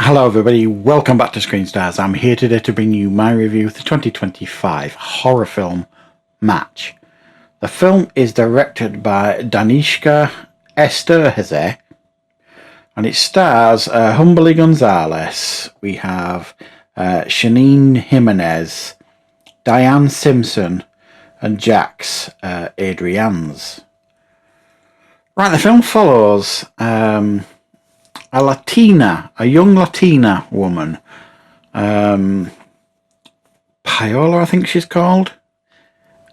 Hello everybody, welcome back to Screenstars. I'm here today to bring you my review of the 2025 horror film Match. The film is directed by Danishka Esterhazy and it stars Humberly Gonzalez. We have Shanine Jimenez, Diane Simpson and Jax Adrians. Right, the film follows a young Latina woman, Paola, I think she's called,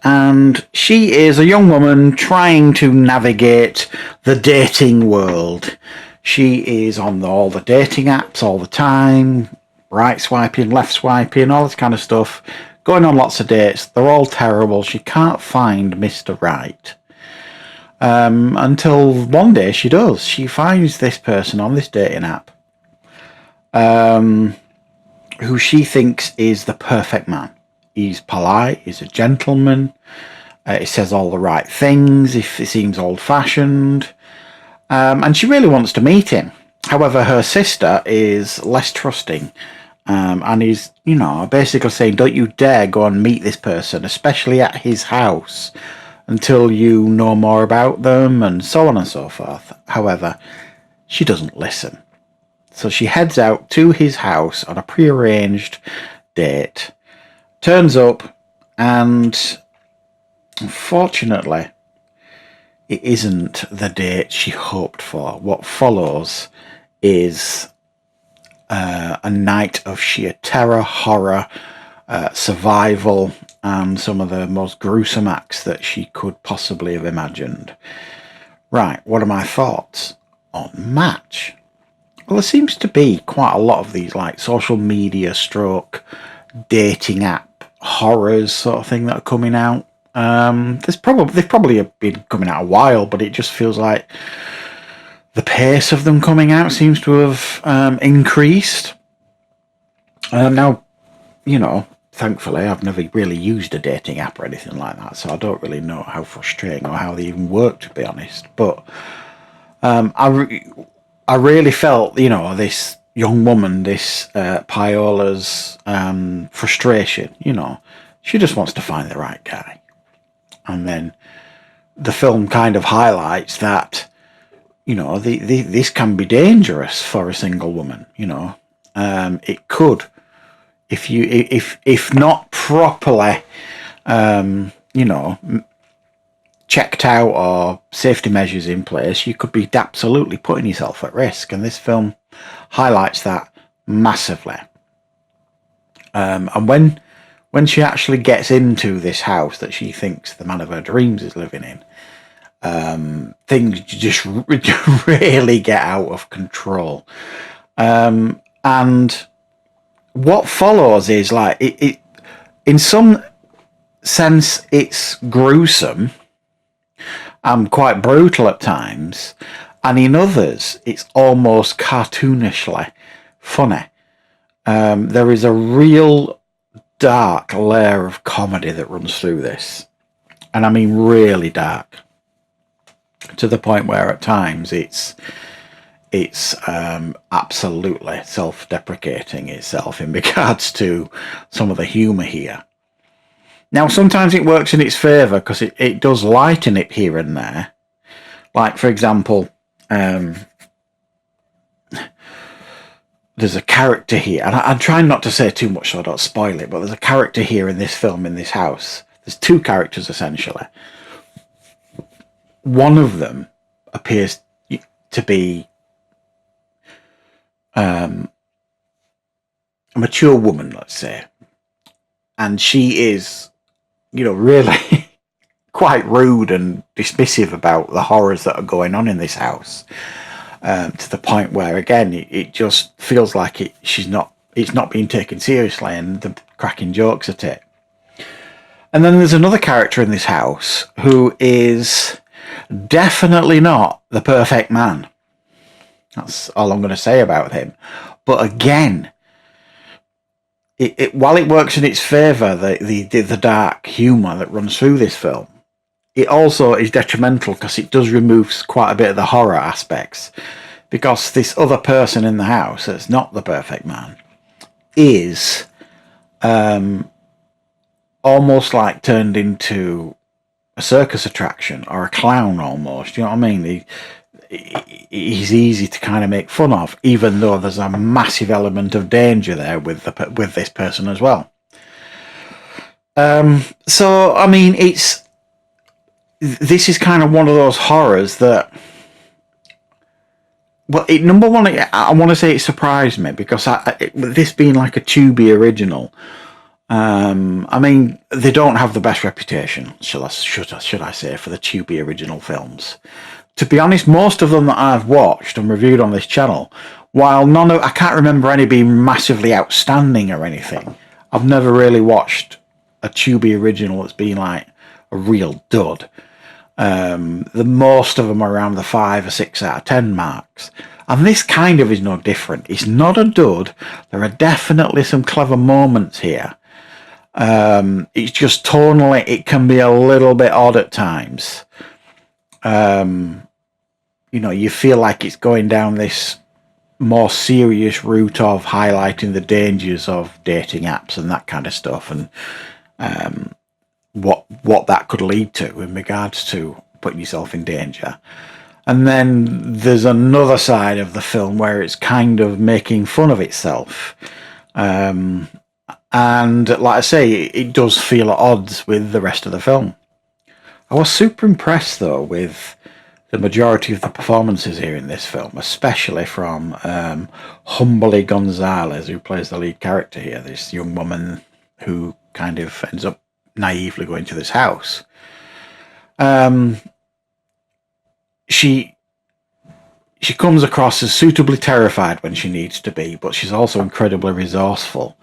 and she is a young woman trying to navigate the dating world. She is on all the dating apps all the time, right swiping, left swiping, all this kind of stuff, going on lots of dates. They're all terrible. She can't find Mr. Right. Until one day she does. She finds this person on this dating app who she thinks is the perfect man. He's polite, he's a gentleman, he says all the right things, if it seems old-fashioned, and she really wants to meet him. However, her sister is less trusting and is, basically saying, don't you dare go and meet this person, especially at his house, until you know more about them, and so on and so forth. However, she doesn't listen. So she heads out to his house on a prearranged date, turns up, and unfortunately, it isn't the date she hoped for. What follows is a night of sheer terror, horror, survival, and some of the most gruesome acts that she could possibly have imagined. Right, what are my thoughts on Match? Well, there seems to be quite a lot of these like social media stroke dating app horrors sort of thing that are coming out. They've probably been coming out a while, but it just feels like the pace of them coming out seems to have increased. Now, thankfully, I've never really used a dating app or anything like that, so I don't really know how frustrating or how they even work, to be honest. But I really felt, this young woman, this Paola's frustration. She just wants to find the right guy. And then the film kind of highlights that, this can be dangerous for a single woman. It could. If not properly, checked out or safety measures in place, you could be absolutely putting yourself at risk. And this film highlights that massively. And when she actually gets into this house that she thinks the man of her dreams is living in, things just really get out of control. And what follows is like it in some sense it's gruesome and quite brutal at times, and in others it's almost cartoonishly funny. There is a real dark layer of comedy that runs through this, and I mean really dark, to the point where at times it's absolutely self-deprecating itself in regards to some of the humour here. Now, sometimes it works in its favour because it does lighten it here and there. Like, for example, there's a character here, and I'm trying not to say too much so I don't spoil it, but there's a character here in this film, in this house. There's two characters, essentially. One of them appears to be a mature woman, let's say, and she is, really quite rude and dismissive about the horrors that are going on in this house, to the point where, again, it just feels like it's not being taken seriously, and the cracking jokes at it. And then there's another character in this house who is definitely not the perfect man. That's all I'm going to say about him. But again, while it works in its favour, the dark humour that runs through this film, it also is detrimental because it does remove quite a bit of the horror aspects. because this other person in the house that's not the perfect man is almost like turned into a circus attraction or a clown almost. You know what I mean? He's easy to kind of make fun of, even though there's a massive element of danger there with this person as well. So I mean, this is kind of one of those horrors that, well, number one, I want to say it surprised me because this being like a Tubi original. I mean, they don't have the best reputation, should I say, for the Tubi original films. To be honest, most of them that I've watched and reviewed on this channel, while I can't remember any being massively outstanding or anything, I've never really watched a Tubi original that's been like a real dud. The most of them are around the 5 or 6 out of 10 marks. And this kind of is no different. It's not a dud. There are definitely some clever moments here. It's just tonally, it can be a little bit odd at times. You know, you feel like it's going down this more serious route of highlighting the dangers of dating apps and that kind of stuff, and what that could lead to in regards to putting yourself in danger. And then there's another side of the film where it's kind of making fun of itself. And like I say, it does feel at odds with the rest of the film. I was super impressed, though, with the majority of the performances here in this film, especially from Humbly Gonzalez, who plays the lead character here, this young woman who kind of ends up naively going to this house. She comes across as suitably terrified when she needs to be, but she's also incredibly resourceful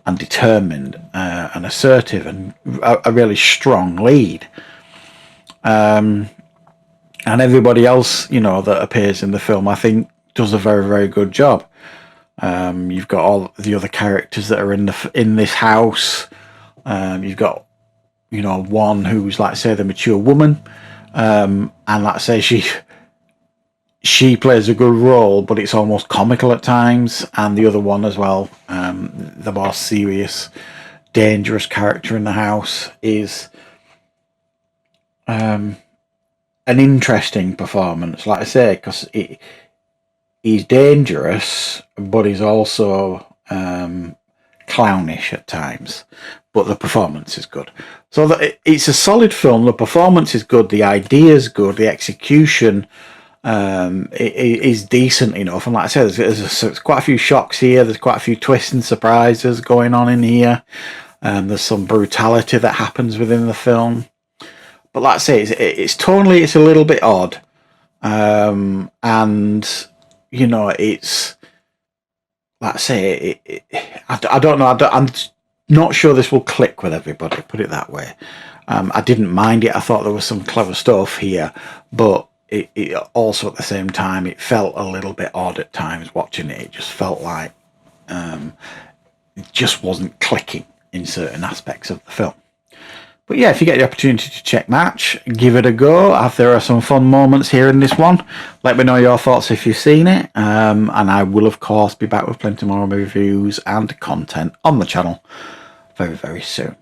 and determined and assertive, and a really strong lead. And everybody else, you know, that appears in the film, I think, does a very, very good job. You've got all the other characters that are in this house. You've got, you know, one who's, like, say, the mature woman, and like I say, she plays a good role, but it's almost comical at times. And the other one as well, the more serious, dangerous character in the house, is an interesting performance, like I say, because he's dangerous, but he's also clownish at times. But the performance is good. So it's a solid film. The performance is good. The idea is good. The execution is decent enough. And like I said, there's quite a few shocks here. There's quite a few twists and surprises going on in here. There's some brutality that happens within the film. But like I say, it's tonally, it's a little bit odd. And, you know, it's, like I say, I don't know. I'm not sure this will click with everybody, put it that way. I didn't mind it. I thought there was some clever stuff here, but it also at the same time, it felt a little bit odd at times watching it. It just felt like it just wasn't clicking in certain aspects of the film. But yeah, if you get the opportunity to check Match, give it a go. If there are some fun moments here in this one, let me know your thoughts if you've seen it. And I will, of course, be back with plenty more reviews and content on the channel very, very soon.